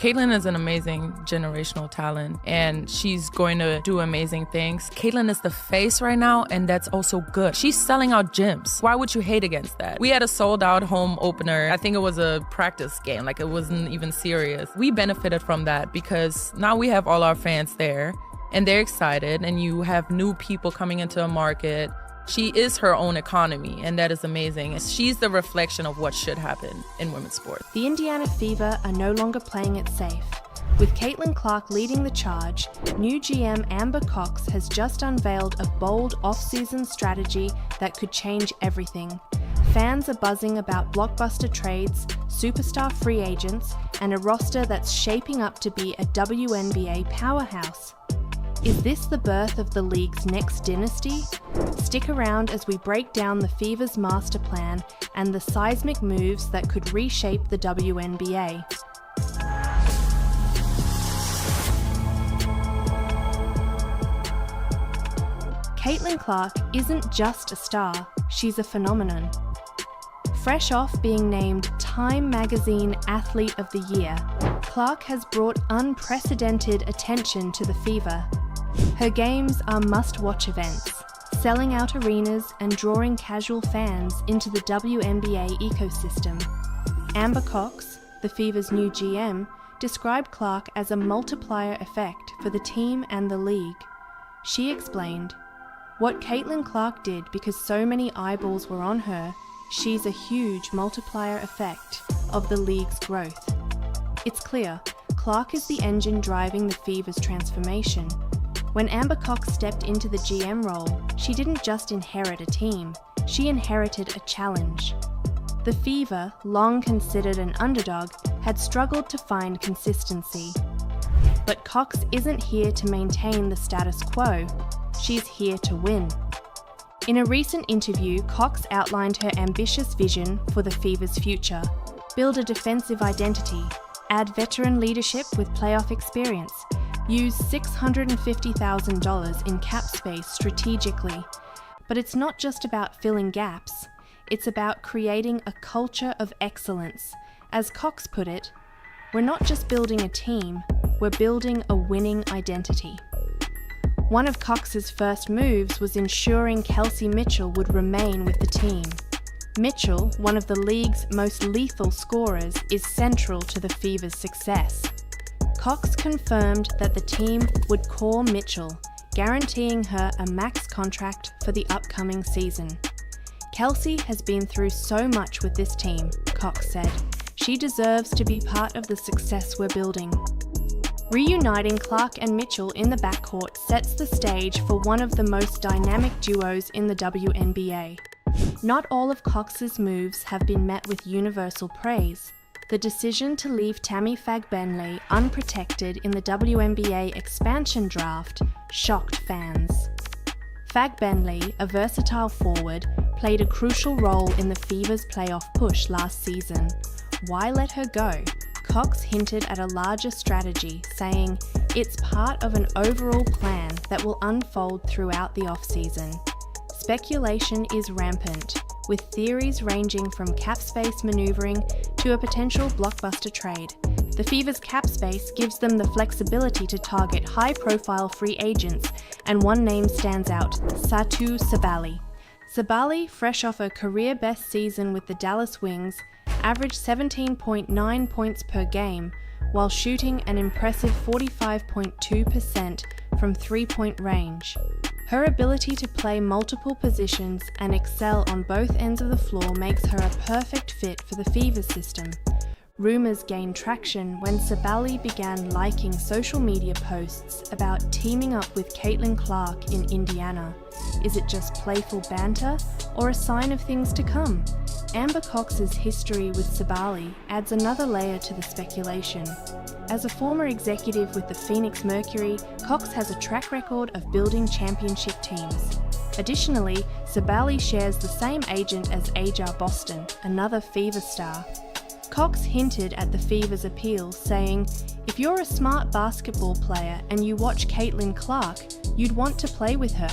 Caitlin is an amazing generational talent, and she's going to do amazing things. Caitlin is the face right now, and that's also good. She's selling out gyms. Why would you hate against that? We had a sold-out home opener. I think it was a practice game, like it wasn't even serious. We benefited from that because now we have all our fans there, and they're excited, and you have new people coming into a market. She is her own economy, and that is amazing. She's the reflection of what should happen in women's sport. The Indiana Fever are no longer playing it safe. With Caitlin Clark leading the charge, new GM Amber Cox has just unveiled a bold off-season strategy that could change everything. Fans are buzzing about blockbuster trades, superstar free agents, and a roster that's shaping up to be a WNBA powerhouse. Is this the birth of the league's next dynasty? Stick around as we break down the Fever's master plan and the seismic moves that could reshape the WNBA. Caitlin Clark isn't just a star, she's a phenomenon. Fresh off being named Time Magazine Athlete of the Year, Clark has brought unprecedented attention to the Fever. Her games are must-watch events, selling out arenas and drawing casual fans into the WNBA ecosystem. Amber Cox, the Fever's new GM, described Clark as a multiplier effect for the team and the league. She explained, "What Caitlin Clark did because so many eyeballs were on her, she's a huge multiplier effect of the league's growth. It's clear, Clark is the engine driving the Fever's transformation. When Amber Cox stepped into the GM role, she didn't just inherit a team, she inherited a challenge. The Fever, long considered an underdog, had struggled to find consistency. But Cox isn't here to maintain the status quo, she's here to win." In a recent interview, Cox outlined her ambitious vision for the Fever's future: build a defensive identity, add veteran leadership with playoff experience, use $650,000 in cap space strategically. But it's not just about filling gaps, it's about creating a culture of excellence. As Cox put it, "We're not just building a team, we're building a winning identity." One of Cox's first moves was ensuring Kelsey Mitchell would remain with the team. Mitchell, one of the league's most lethal scorers, is central to the Fever's success. Cox confirmed that the team would core Mitchell, guaranteeing her a max contract for the upcoming season. "Kelsey has been through so much with this team," Cox said. "She deserves to be part of the success we're building." Reuniting Clark and Mitchell in the backcourt sets the stage for one of the most dynamic duos in the WNBA. Not all of Cox's moves have been met with universal praise. The decision to leave Tammy Fagbenle unprotected in the WNBA expansion draft shocked fans. Fagbenle, a versatile forward, played a crucial role in the Fever's playoff push last season. Why let her go? Cox hinted at a larger strategy, saying, "It's part of an overall plan that will unfold throughout the offseason." Speculation is rampant, with theories ranging from cap space maneuvering to a potential blockbuster trade. The Fever's cap space gives them the flexibility to target high-profile free agents, and one name stands out: Satou Sabally. Sabally, fresh off a career-best season with the Dallas Wings, averaged 17.9 points per game, while shooting an impressive 45.2% from three-point range. Her ability to play multiple positions and excel on both ends of the floor makes her a perfect fit for the Fever system. Rumours gained traction when Sabally began liking social media posts about teaming up with Caitlin Clark in Indiana. Is it just playful banter or a sign of things to come? Amber Cox's history with Sabally adds another layer to the speculation. As a former executive with the Phoenix Mercury, Cox has a track record of building championship teams. Additionally, Sabally shares the same agent as Aja Boston, another Fever star. Cox hinted at the Fever's appeal, saying, "If you're a smart basketball player and you watch Caitlin Clark, you'd want to play with her."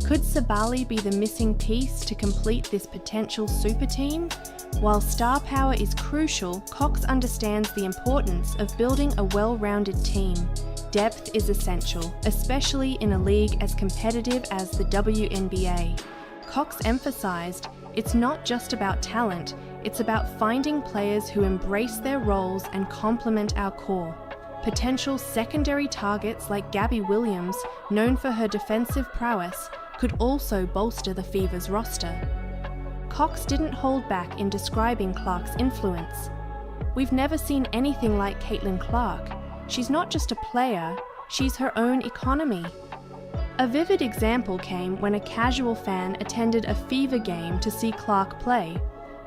Could Sabally be the missing piece to complete this potential super team? While star power is crucial, Cox understands the importance of building a well-rounded team. Depth is essential, especially in a league as competitive as the WNBA. Cox emphasized, it's not just about talent, it's about finding players who embrace their roles and complement our core. Potential secondary targets like Gabby Williams, known for her defensive prowess, could also bolster the Fever's roster. Cox didn't hold back in describing Clark's influence. We've never seen anything like Caitlin Clark. She's not just a player, she's her own economy. A vivid example came when a casual fan attended a Fever game to see Clark play.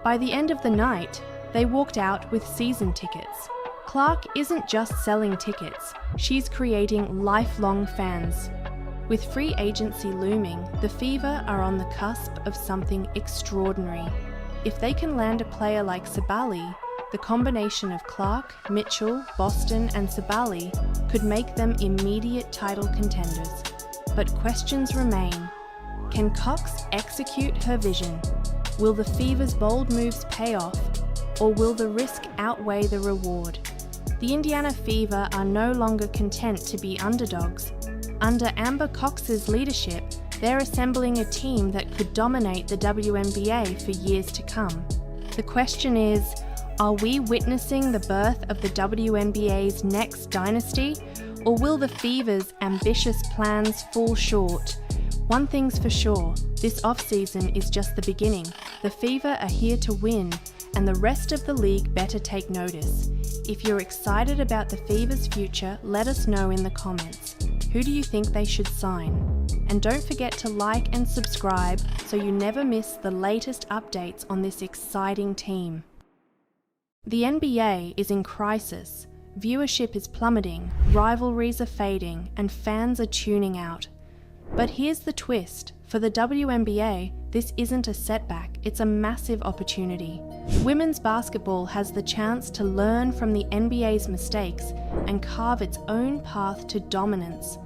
By the end of the night, they walked out with season tickets. Clark isn't just selling tickets, she's creating lifelong fans. With free agency looming, the Fever are on the cusp of something extraordinary. If they can land a player like Sabally, the combination of Clark, Mitchell, Boston and Sabally could make them immediate title contenders. But questions remain. Can Cox execute her vision? Will the Fever's bold moves pay off? Or will the risk outweigh the reward? The Indiana Fever are no longer content to be underdogs. Under Amber Cox's leadership, they're assembling a team that could dominate the WNBA for years to come. The question is, are we witnessing the birth of the WNBA's next dynasty, or will the Fever's ambitious plans fall short? One thing's for sure, this offseason is just the beginning. The Fever are here to win, and the rest of the league better take notice. If you're excited about the Fever's future, let us know in the comments. Who do you think they should sign? And don't forget to like and subscribe so you never miss the latest updates on this exciting team. The NBA is in crisis. Viewership is plummeting, rivalries are fading, and fans are tuning out. But here's the twist. For the WNBA, this isn't a setback, it's a massive opportunity. Women's basketball has the chance to learn from the NBA's mistakes and carve its own path to dominance.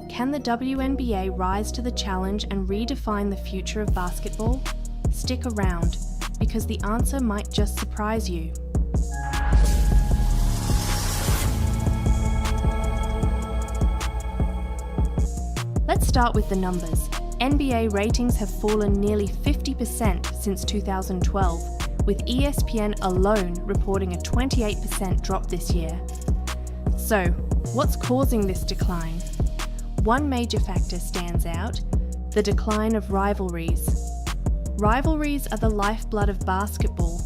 Can the WNBA rise to the challenge and redefine the future of basketball? Stick around, because the answer might just surprise you. Let's start with the numbers. NBA ratings have fallen nearly 50% since 2012, with ESPN alone reporting a 28% drop this year. So, what's causing this decline? One major factor stands out: the decline of rivalries. Rivalries are the lifeblood of basketball.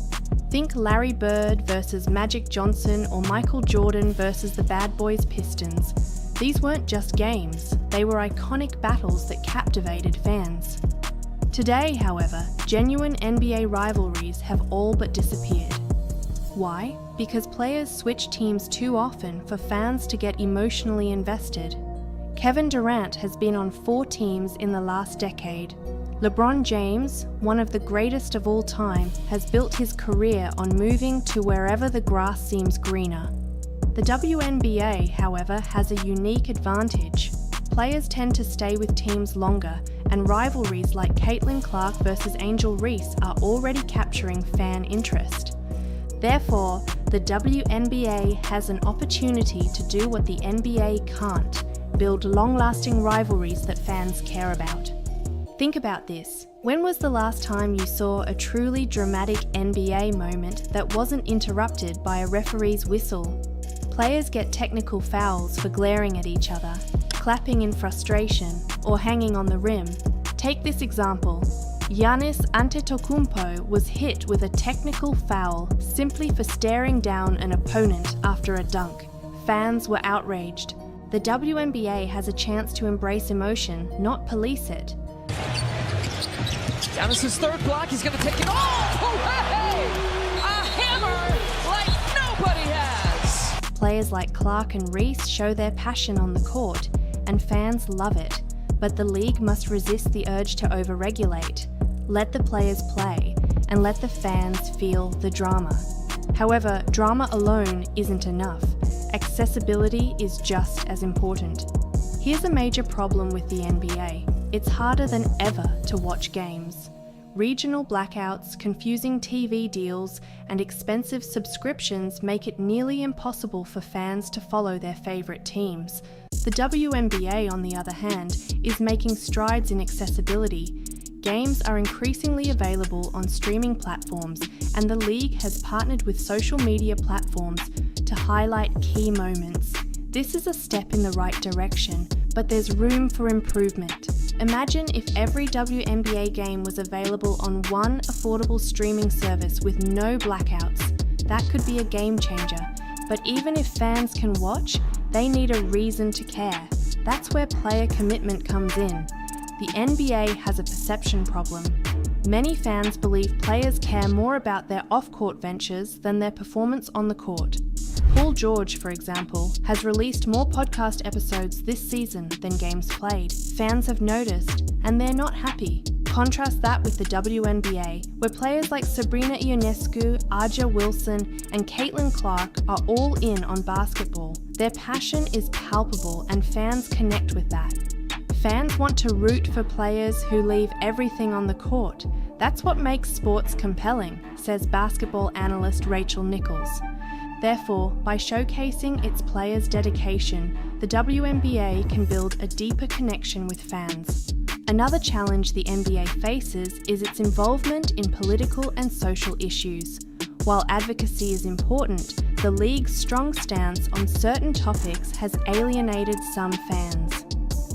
Think Larry Bird versus Magic Johnson or Michael Jordan versus the Bad Boys Pistons. These weren't just games, they were iconic battles that captivated fans. Today, however, genuine NBA rivalries have all but disappeared. Why? Because players switch teams too often for fans to get emotionally invested. Kevin Durant has been on 4 teams in the last decade. LeBron James, one of the greatest of all time, has built his career on moving to wherever the grass seems greener. The WNBA, however, has a unique advantage. Players tend to stay with teams longer, and rivalries like Caitlin Clark versus Angel Reese are already capturing fan interest. Therefore, the WNBA has an opportunity to do what the NBA can't: build long-lasting rivalries that fans care about. Think about this. When was the last time you saw a truly dramatic NBA moment that wasn't interrupted by a referee's whistle? Players get technical fouls for glaring at each other, clapping in frustration, or hanging on the rim. Take this example. Giannis Antetokounmpo was hit with a technical foul simply for staring down an opponent after a dunk. Fans were outraged. The WNBA has a chance to embrace emotion, not police it. Giannis' third block, he's going to take it. Oh, hey! A hammer like nobody has! Players like Clark and Reese show their passion on the court, and fans love it. But the league must resist the urge to overregulate. Let the players play, and let the fans feel the drama. However, drama alone isn't enough. Accessibility is just as important. Here's a major problem with the NBA. It's harder than ever to watch games. Regional blackouts, confusing TV deals, and expensive subscriptions make it nearly impossible for fans to follow their favourite teams. The WNBA, on the other hand, is making strides in accessibility. Games are increasingly available on streaming platforms, and the league has partnered with social media platforms to highlight key moments. This is a step in the right direction, but there's room for improvement. Imagine if every WNBA game was available on one affordable streaming service with no blackouts. That could be a game changer. But even if fans can watch, they need a reason to care. That's where player commitment comes in. The NBA has a perception problem. Many fans believe players care more about their off-court ventures than their performance on the court. Paul George, for example, has released more podcast episodes this season than games played. Fans have noticed, and they're not happy. Contrast that with the WNBA, where players like Sabrina Ionescu, Aja Wilson, and Caitlin Clark are all in on basketball. Their passion is palpable, and fans connect with that. Fans want to root for players who leave everything on the court. That's what makes sports compelling, says basketball analyst Rachel Nichols. Therefore, by showcasing its players' dedication, the WNBA can build a deeper connection with fans. Another challenge the NBA faces is its involvement in political and social issues. While advocacy is important, the league's strong stance on certain topics has alienated some fans.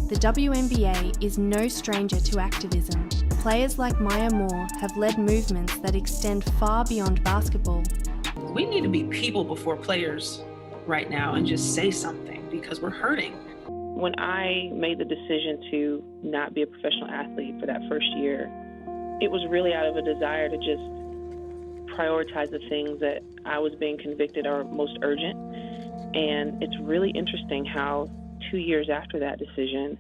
The WNBA is no stranger to activism. Players like Maya Moore have led movements that extend far beyond basketball. We need to be people before players right now and just say something because we're hurting. When I made the decision to not be a professional athlete for that first year, it was really out of a desire to just prioritize the things that I was being convicted are most urgent. And it's really interesting how 2 years after that decision,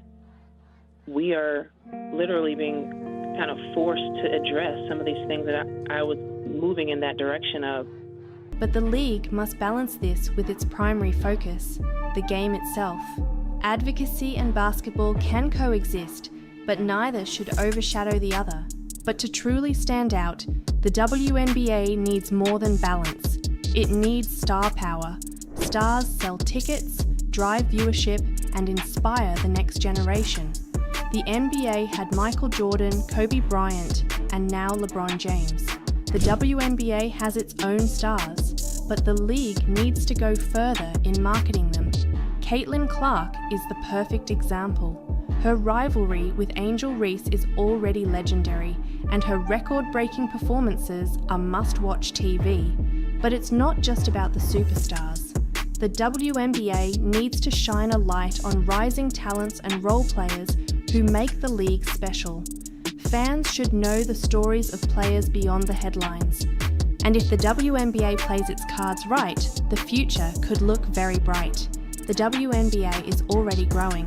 we are literally being kind of forced to address some of these things that I was moving in that direction of. But the league must balance this with its primary focus, the game itself. Advocacy and basketball can coexist, but neither should overshadow the other. But to truly stand out, the WNBA needs more than balance. It needs star power. Stars sell tickets, drive viewership, and inspire the next generation. The NBA had Michael Jordan, Kobe Bryant, and now LeBron James. The WNBA has its own stars, but the league needs to go further in marketing them. Caitlin Clark is the perfect example. Her rivalry with Angel Reese is already legendary, and her record-breaking performances are must-watch TV. But it's not just about the superstars. The WNBA needs to shine a light on rising talents and role players who make the league special. Fans should know the stories of players beyond the headlines. And if the WNBA plays its cards right, the future could look very bright. The WNBA is already growing.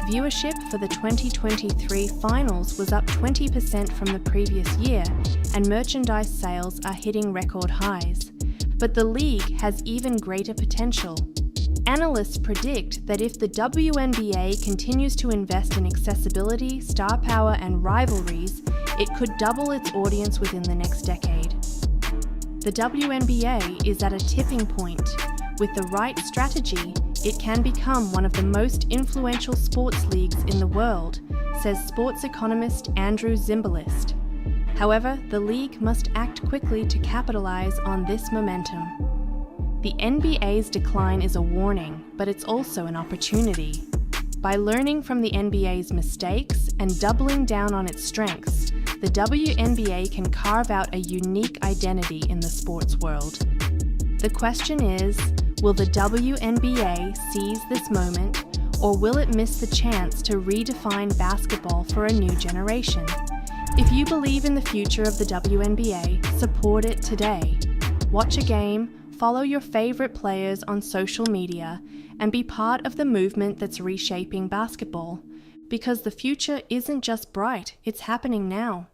Viewership for the 2023 finals was up 20% from the previous year, and merchandise sales are hitting record highs. But the league has even greater potential. Analysts predict that if the WNBA continues to invest in accessibility, star power, and rivalries, it could double its audience within the next decade. The WNBA is at a tipping point. With the right strategy, it can become one of the most influential sports leagues in the world, says sports economist Andrew Zimbalist. However, the league must act quickly to capitalize on this momentum. The NBA's decline is a warning, but it's also an opportunity. By learning from the NBA's mistakes and doubling down on its strengths, the WNBA can carve out a unique identity in the sports world. The question is, will the WNBA seize this moment, or will it miss the chance to redefine basketball for a new generation? If you believe in the future of the WNBA, support it today. Watch a game, follow your favorite players on social media, and be part of the movement that's reshaping basketball. Because the future isn't just bright, it's happening now.